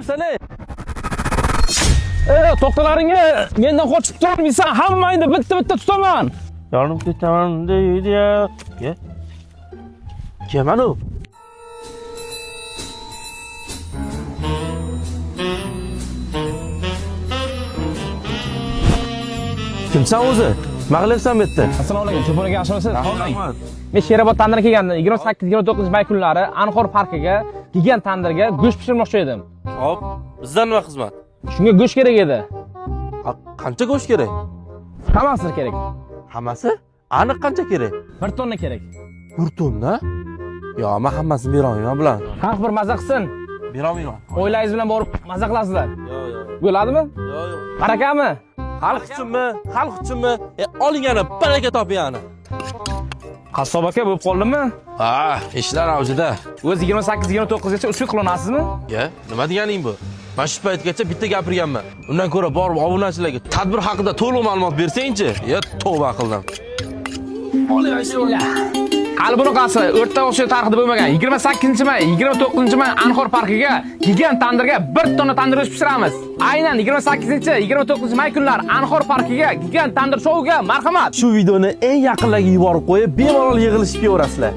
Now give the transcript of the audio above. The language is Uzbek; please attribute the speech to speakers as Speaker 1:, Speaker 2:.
Speaker 1: qilyapsan, ey? To'xtalaringga mendan qochib turmaysan, hammangni bitta-bitta tutaman. Yonib ketaman deydi-ya. Kim anu? Kimsan o'zi? Nima qilyapsan bu yerda?
Speaker 2: Assalomu alaykum, telefonga yaxshimisiz?
Speaker 1: Rahmat.
Speaker 2: Men Sherobod tandirga kelgandim. 28-29 may kunlari Anhor parkiga gigant tandirga go'sht pishirmoqchi edim.
Speaker 1: Hop, bizdan nima xizmat?
Speaker 2: Shunga go'sht kerak edi.
Speaker 1: Qancha go'sht kerak?
Speaker 2: Hammasi kerak.
Speaker 1: Hammasi? Aniq qancha kerak?
Speaker 2: 1 tonna kerak.
Speaker 1: 1 tonna? Yo'q, men hammasini bera olmayman bular.
Speaker 2: Xalq bir maza qilsin.
Speaker 1: Bera olmayman.
Speaker 2: O'ylaringiz bilan borib maza qilasizlar.
Speaker 1: Yo'q.
Speaker 2: Bo'ladimi?
Speaker 1: Yo'q.
Speaker 2: Barakami?
Speaker 1: Xalq uchunmi? Xalq uchunmi? Oling yana, baraka toping yana.
Speaker 2: Qassob aka bo'lib qoldimi?
Speaker 1: Ha, ishlar avjida.
Speaker 2: O'z 28-29 gacha usul qilinasizmi?
Speaker 1: Nima deganing bu? Men shu paytgacha bitta gapirganman. Undan ko'ra borib obunachilarga tadbir haqida to'liq ma'lumot bersang-chi. Tavba qildim.
Speaker 2: Bismillah. Hali bunaqasi o'rta Osiyo tarixida bo'lmagan 28-may, 29-may Anhor parkiga gigant tandirga 1 tonna tandir pishiramiz. Aynan 28-29 may kunlari Anhor parkiga gigant tandir shouga marhamat.
Speaker 1: Shu videoni eng yaqinlarga yuborib qo'yib, bemalol yig'ilishib kelaverasizlar.